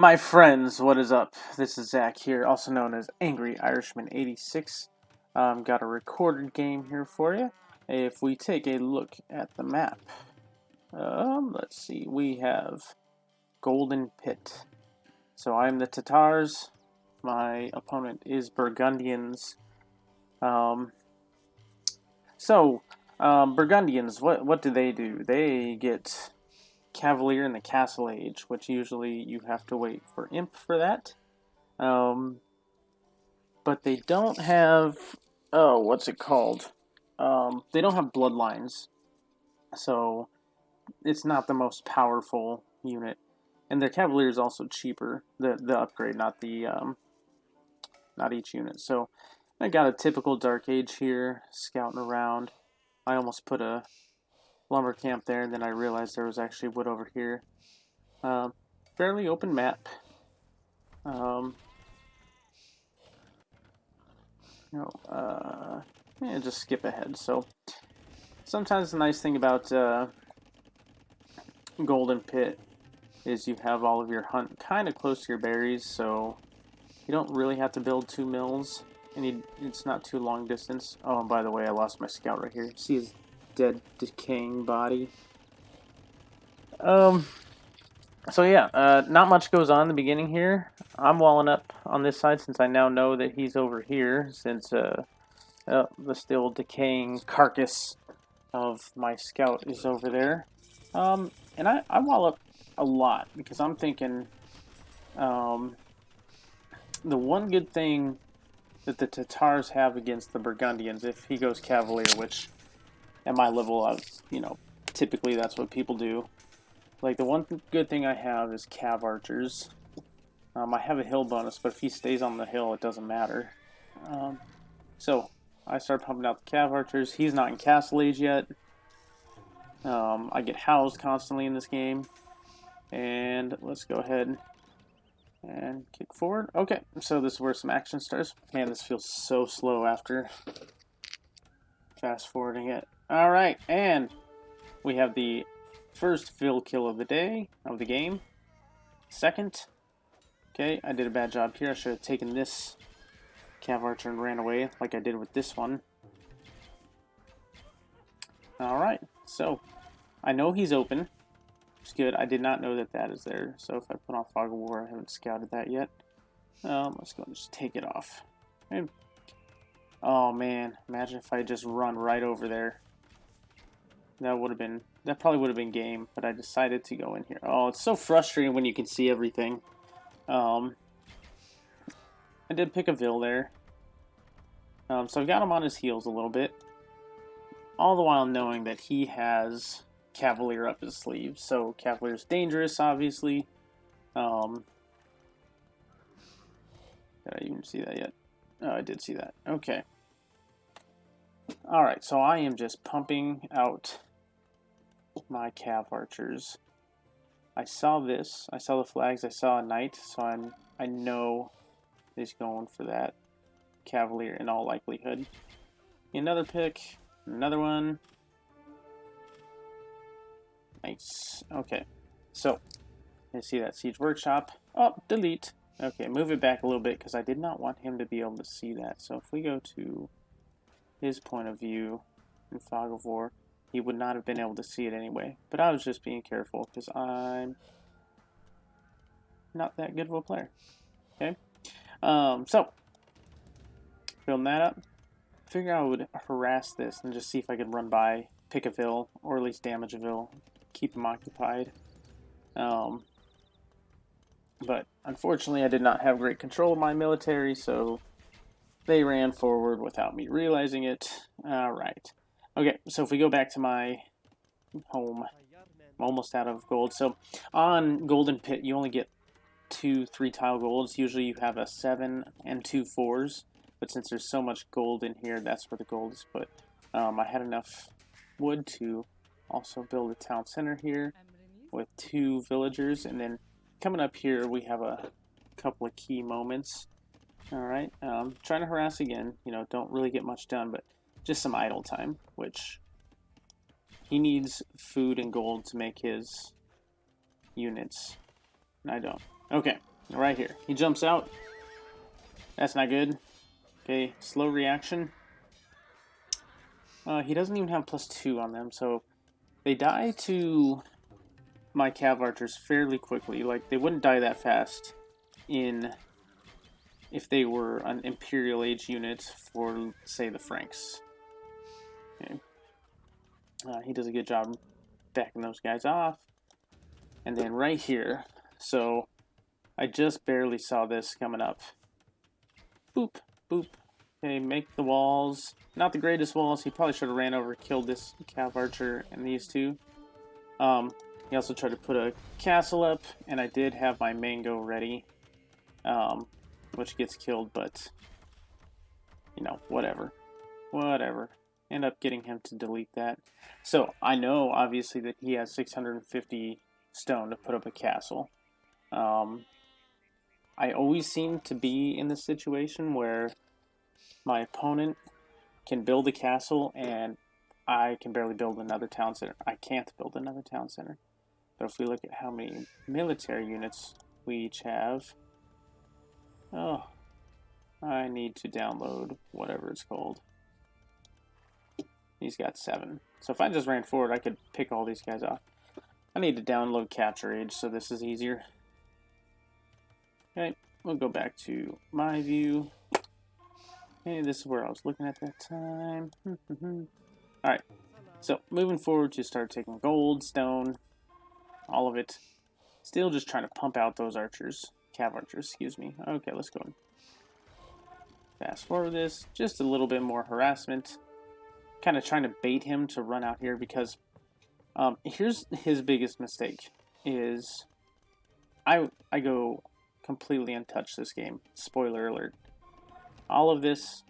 My friends, what is up? This is Zach here, also known as Angry Irishman 86. Got a recorded game here for you. If we take a look at the map, let's see, we have Golden Pit. So I'm the Tatars. My opponent is Burgundians. Burgundians, what do? They get Cavalier in the Castle Age, which usually you have to wait for Imp for that. But they don't have, what's it called? They don't have Bloodlines, so it's not the most powerful unit. And their Cavalier is also cheaper, the upgrade, not each unit. So I got a typical Dark Age here, scouting around. I almost put a lumber camp there, and then I realized there was actually wood over here. Fairly open map. Just skip ahead. So sometimes the nice thing about Golden Pit is you have all of your hunt kind of close to your berries, so you don't really have to build 2 mills, and it's not too long distance. Oh, and by the way, I lost my scout right here. See his dead, decaying body. So yeah, not much goes on in the beginning here. I'm walling up on this side since I now know that he's over here, since the still decaying carcass of my scout is over there. And I wall up a lot because I'm thinking the one good thing that the Tatars have against the Burgundians, if he goes Cavalier, which at my level, typically that's what people do. Like, the one good thing I have is Cav Archers. I have a hill bonus, but if he stays on the hill, it doesn't matter. So I start pumping out the Cav Archers. He's not in Castle Age yet. I get housed constantly in this game. And let's go ahead and kick forward. Okay, so this is where some action starts. Man, this feels so slow after fast forwarding it. Alright, and we have the first field kill of the day, of the game. Second. Okay, I did a bad job here. I should have taken this Cav Archer and ran away like I did with this one. Alright, so I know he's open. Which is good. I did not know that that is there. So if I put on Fog of War, I haven't scouted that yet. Let's go and just take it off. Okay. Oh man, imagine if I just run right over there. That probably would have been game, but I decided to go in here. Oh, it's so frustrating when you can see everything. I did pick a Vil there. So I've got him on his heels a little bit. All the while knowing that he has Cavalier up his sleeve. So Cavalier's dangerous, obviously. Did I even see that yet? Oh, I did see that. Okay. Alright, so I am just pumping out my Cav Archers. I saw this. I saw the flags. I saw a knight, so I know he's going for that Cavalier in all likelihood. Another pick. Another one. Nice. Okay. So, you see that Siege Workshop. Oh, delete. Okay, move it back a little bit because I did not want him to be able to see that. So if we go to his point of view in Fog of War, he would not have been able to see it anyway. But I was just being careful because I'm not that good of a player. Okay? So, building that up. Figure I would harass this and just see if I could run by, pick a Vil, or at least damage a Vil, keep him occupied. But unfortunately I did not have great control of my military, so they ran forward without me realizing it. Alright. Okay, so if we go back to my home, I'm almost out of gold. So on Golden Pit, you only get 2 3-tile golds. Usually you have a 7 and 2 4s. But since there's so much gold in here, that's where the gold is put. I had enough wood to also build a town center here with 2 villagers. And then coming up here, we have a couple of key moments. Alright, trying to harass again. Don't really get much done, but just some idle time, which he needs food and gold to make his units. And I don't. Okay, Right here. He jumps out. That's not good. Okay, slow reaction. He doesn't even have +2 on them, so they die to my cav archers fairly quickly. Like, they wouldn't die that fast if they were an Imperial Age unit for, say, the Franks. Okay. He does a good job backing those guys off. And then right here, so I just barely saw this coming up. Boop, boop. Okay, make the walls. Not the greatest walls. He probably should have ran over, killed this cav archer and these two. He also tried to put a castle up, and I did have my mango ready, which gets killed, but, you know, whatever. Whatever. End up getting him to delete that. So, I know, obviously, that he has 650 stone to put up a castle. I always seem to be in the situation where my opponent can build a castle and I can barely build another town center. I can't build another town center. But if we look at how many military units we each have... Oh, I need to download whatever it's called. He's got 7. So if I just ran forward, I could pick all these guys off. I need to download Capture Age, so this is easier. Okay, we'll go back to my view. Okay, this is where I was looking at that time. Alright, so moving forward to start taking gold, stone, all of it. Still just trying to pump out those archers. Cav archers, excuse me. Okay, let's go. Fast forward this. Just a little bit more harassment. Kind of trying to bait him to run out here because here's his biggest mistake is I go completely untouched this game. Spoiler alert. All of this,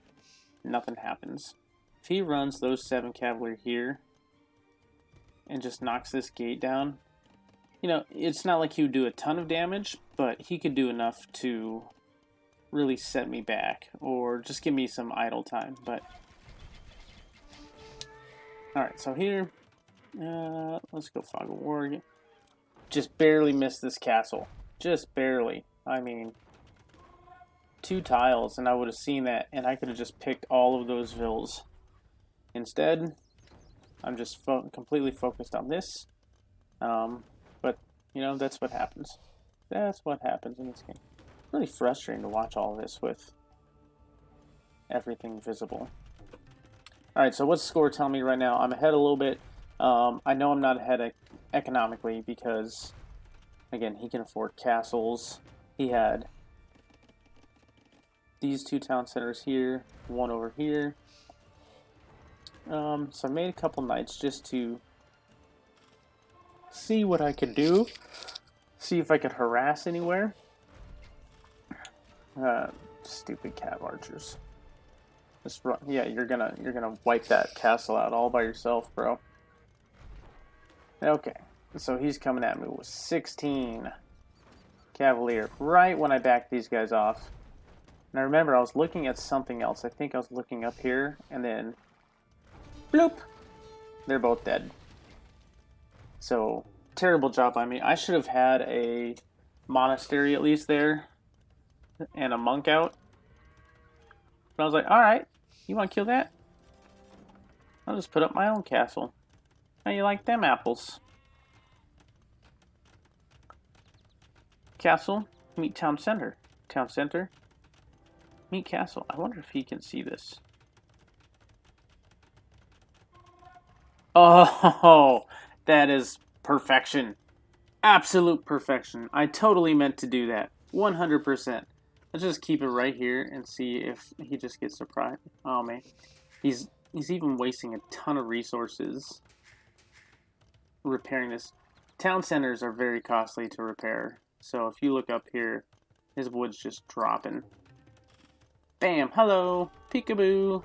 nothing happens. If he runs those 7 cavalry here and just knocks this gate down, you know, it's not like he would do a ton of damage, but he could do enough to really set me back or just give me some idle time. But alright, so here, let's go Fog of War again. Just barely missed this castle. Just barely. I mean, 2 tiles and I would have seen that and I could have just picked all of those vills. Instead, I'm just completely focused on this. But, you know, that's what happens. That's what happens in this game. Really frustrating to watch all this with everything visible. Alright, so what's the score telling me right now? I'm ahead a little bit. I know I'm not ahead economically because, again, he can afford castles. He had these 2 town centers here, 1 over here. So I made a couple knights just to see what I could do. See if I could harass anywhere. Stupid cav archers. Just run. Yeah, you're gonna wipe that castle out all by yourself, bro. Okay, so he's coming at me with 16 Cavalier right when I backed these guys off. And I remember I was looking at something else. I think I was looking up here, and then bloop, they're both dead. So terrible job by me. I should have had a monastery at least there and a monk out. But I was like, alright, you want to kill that? I'll just put up my own castle. How you like them apples? Castle, meet town center. Town center, meet castle. I wonder if he can see this. Oh, that is perfection. Absolute perfection. I totally meant to do that. 100%. Let's just keep it right here and see if he just gets surprised. Oh man, he's even wasting a ton of resources repairing this. Town centers are very costly to repair, so if you look up here, his wood's just dropping. Bam! Hello, peekaboo,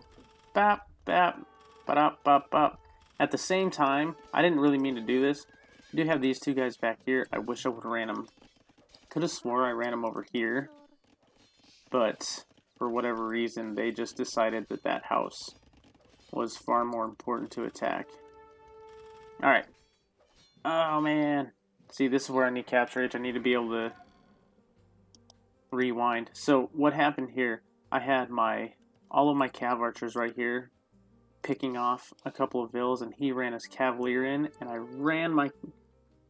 bop bop, bop bop bop. At the same time, I didn't really mean to do this. I do have these 2 guys back here. I wish I would have ran them. Could have swore I ran them over here. But for whatever reason, they just decided that that house was far more important to attack. Alright. Oh, man. See, this is where I need Capture Age. I need to be able to rewind. So what happened here, I had all of my cav archers right here picking off a couple of vills, and he ran his cavalier in, and I ran my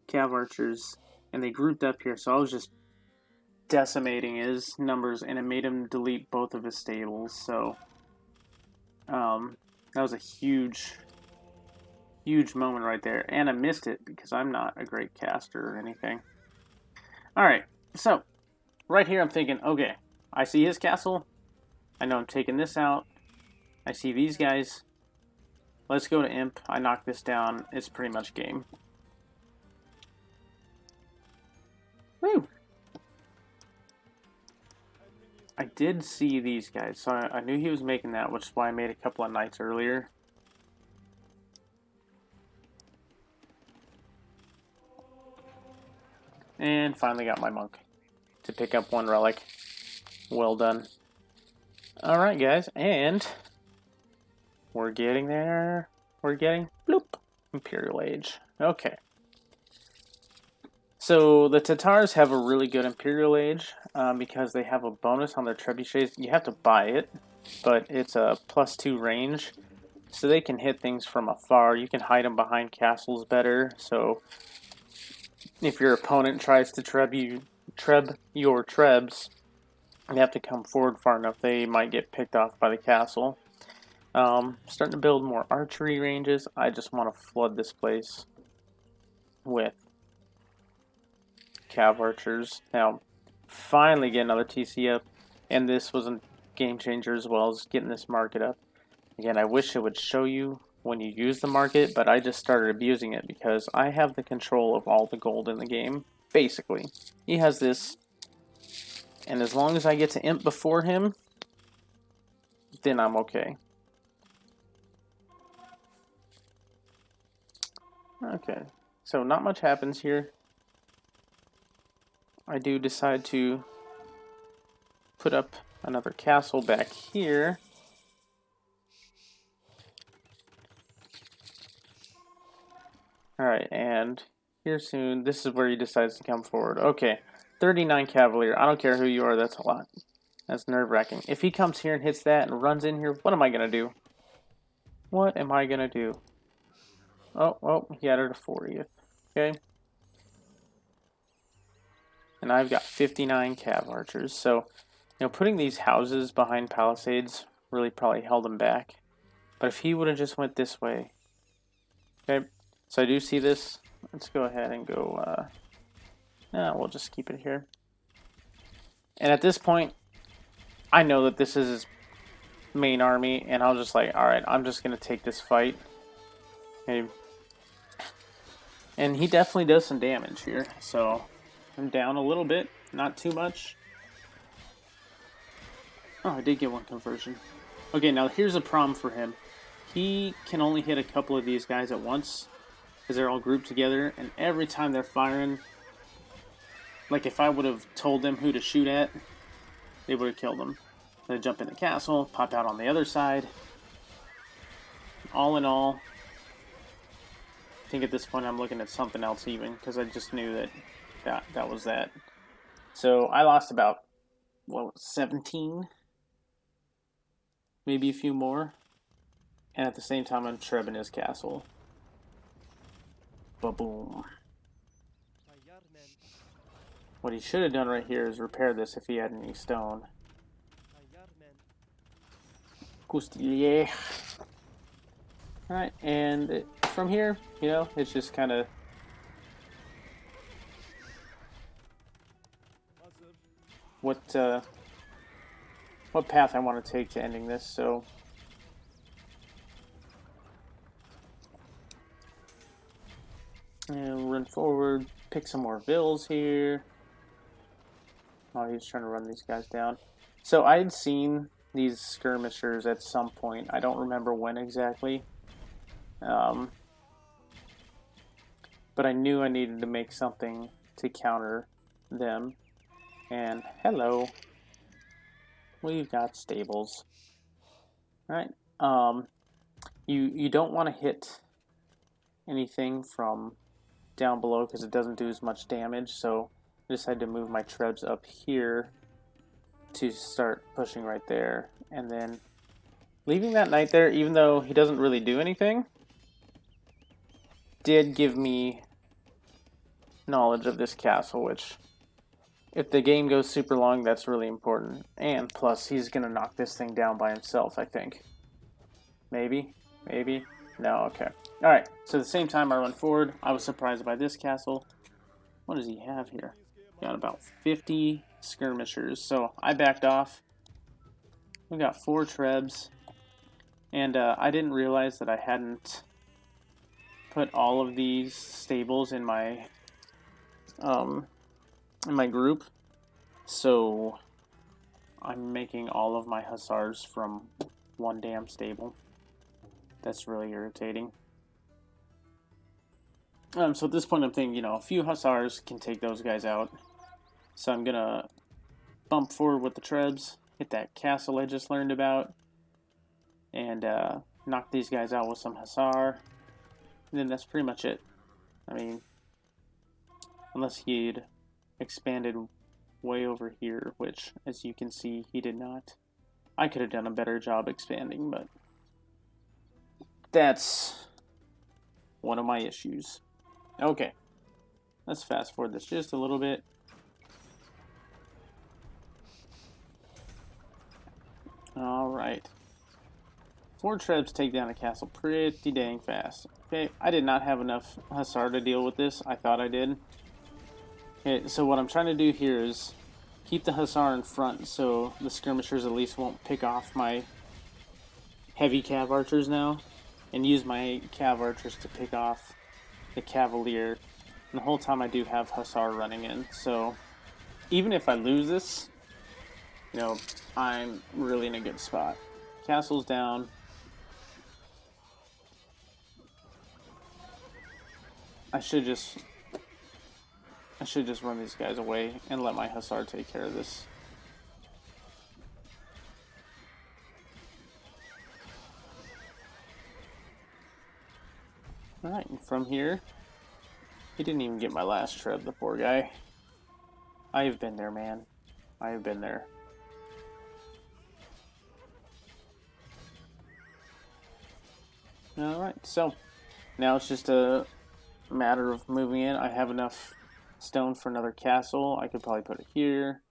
cav archers, and they grouped up here, so I was just decimating his numbers, and it made him delete both of his stables. So that was a huge moment right there, and I missed it because I'm not a great caster or anything. Alright, so right here I'm thinking, okay, I see his castle, I know I'm taking this out, I see these guys, let's go to Imp, I knock this down, it's pretty much game. Woo! I did see these guys, so I knew he was making that, which is why I made a couple of knights earlier. And finally got my monk to pick up one relic. Well done. Alright guys, and we're getting there. We're getting, bloop, Imperial Age. Okay. So the Tatars have a really good Imperial Age because they have a bonus on their trebuchets. You have to buy it, but it's a +2 range. So they can hit things from afar. You can hide them behind castles better. So if your opponent tries to treb your trebs, you have to come forward far enough, they might get picked off by the castle. Starting to build more archery ranges. I just want to flood this place with cav archers. Now, finally get another TC up, and this was a game changer as well as getting this market up. Again, I wish it would show you when you use the market, but I just started abusing it because I have the control of all the gold in the game, basically. He has this, and as long as I get to Imp before him, then I'm okay. Okay, so not much happens here. I do decide to put up another castle back here. Alright, and here soon, this is where he decides to come forward. Okay, 39 Cavalier. I don't care who you are, that's a lot. That's nerve-wracking. If he comes here and hits that and runs in here, what am I going to do? What am I going to do? Oh, he added a 40th. Okay. And I've got 59 cav archers. So, putting these houses behind palisades really probably held him back. But if he would have just went this way. Okay. So I do see this. Let's go ahead and go, we'll just keep it here. And at this point, I know that this is his main army, and I'll just like, alright, I'm just going to take this fight. Okay. And he definitely does some damage here, so I'm down a little bit, not too much. Oh, I did get one conversion. Okay, now here's a problem for him. He can only hit a couple of these guys at once, because they're all grouped together, and every time they're firing, like if I would have told them who to shoot at, they would have killed them. They jump in the castle, pop out on the other side. All in all, I think at this point I'm looking at something else even, because I just knew that was that. So I lost about, 17? Maybe a few more. And at the same time I'm trebbing his castle. Ba-boom. What he should have done right here is repair this if he had any stone. Coustilier. Alright, and from here, it's just kind of what path I want to take to ending this. So and run forward, pick some more vills here. Oh, he's trying to run these guys down. So I had seen these skirmishers at some point. I don't remember when exactly. But I knew I needed to make something to counter them. And hello. We've got stables. Alright. You don't want to hit anything from down below because it doesn't do as much damage, so I decided to move my trebs up here to start pushing right there, and then leaving that knight there, even though he doesn't really do anything, did give me knowledge of this castle, which, if the game goes super long, that's really important. And plus, he's going to knock this thing down by himself, I think. Maybe? Maybe? No, okay. Alright, so at the same time I run forward, I was surprised by this castle. What does he have here? Got about 50 skirmishers, so I backed off. We got 4 trebs, and I didn't realize that I hadn't put all of these stables in my group, so I'm making all of my hussars from one damn stable. That's really irritating. So at this point I'm thinking, a few hussars can take those guys out. So I'm gonna bump forward with the trebs, hit that castle I just learned about, and knock these guys out with some hussar. And then that's pretty much it. I mean, unless he'd expanded way over here, which, as you can see, he did not. I could have done a better job expanding, but that's one of my issues. Okay, let's fast forward this just a little bit. Alright. 4 trebs take down a castle pretty dang fast. Okay, I did not have enough hussar to deal with this. I thought I did. Okay, so what I'm trying to do here is keep the hussar in front so the skirmishers at least won't pick off my heavy cav archers now, and use my cav archers to pick off the cavalier. And the whole time I do have hussar running in, so even if I lose this, I'm really in a good spot. Castle's down. I should just run these guys away and let my hussar take care of this. Alright, and from here, he didn't even get my last treb, the poor guy. I have been there, man. I have been there. Alright, so now it's just a matter of moving in. I have enough stone for another castle. I could probably put it here.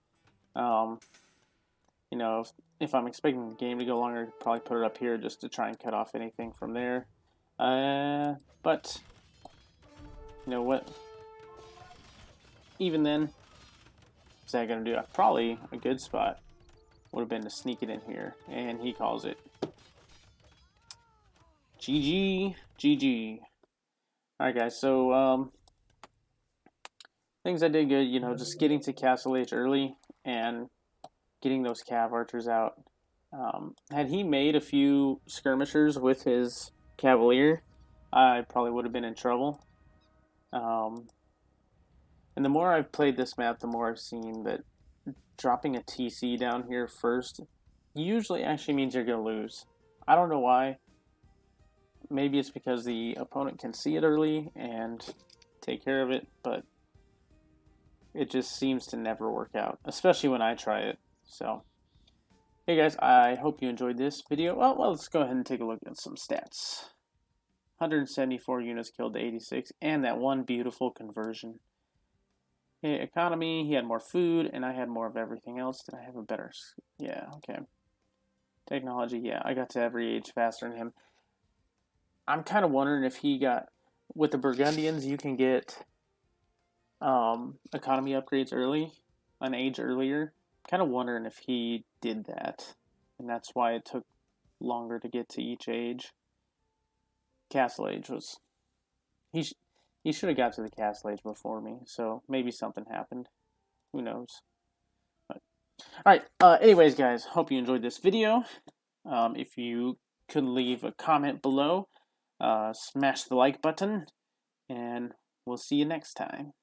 If I'm expecting the game to go longer, I could probably put it up here just to try and cut off anything from there. But you know what? Even then, what's that gonna do? Probably a good spot would have been to sneak it in here, and he calls it. GG, GG. Alright guys, so things I did good, just getting to Castle H early and getting those cav archers out. Had he made a few skirmishers with his cavalier, I probably would have been in trouble. And the more I've played this map, the more I've seen that dropping a TC down here first usually actually means you're going to lose. I don't know why. Maybe it's because the opponent can see it early and take care of it, but it just seems to never work out, especially when I try it. So, hey guys, I hope you enjoyed this video. Well, let's go ahead and take a look at some stats. 174 units killed to 86, and that one beautiful conversion. Okay, economy, he had more food, and I had more of everything else. Did I have a better? Yeah, okay. Technology, yeah, I got to every age faster than him. I'm kind of wondering if he got, with the Burgundians, you can get economy upgrades early, an age earlier. Kind of wondering if he did that, and that's why it took longer to get to each age. Castle Age was, he should have got to the Castle Age before me, so maybe something happened. Who knows? Alright, anyways guys, hope you enjoyed this video. If you could leave a comment below, smash the like button, and we'll see you next time.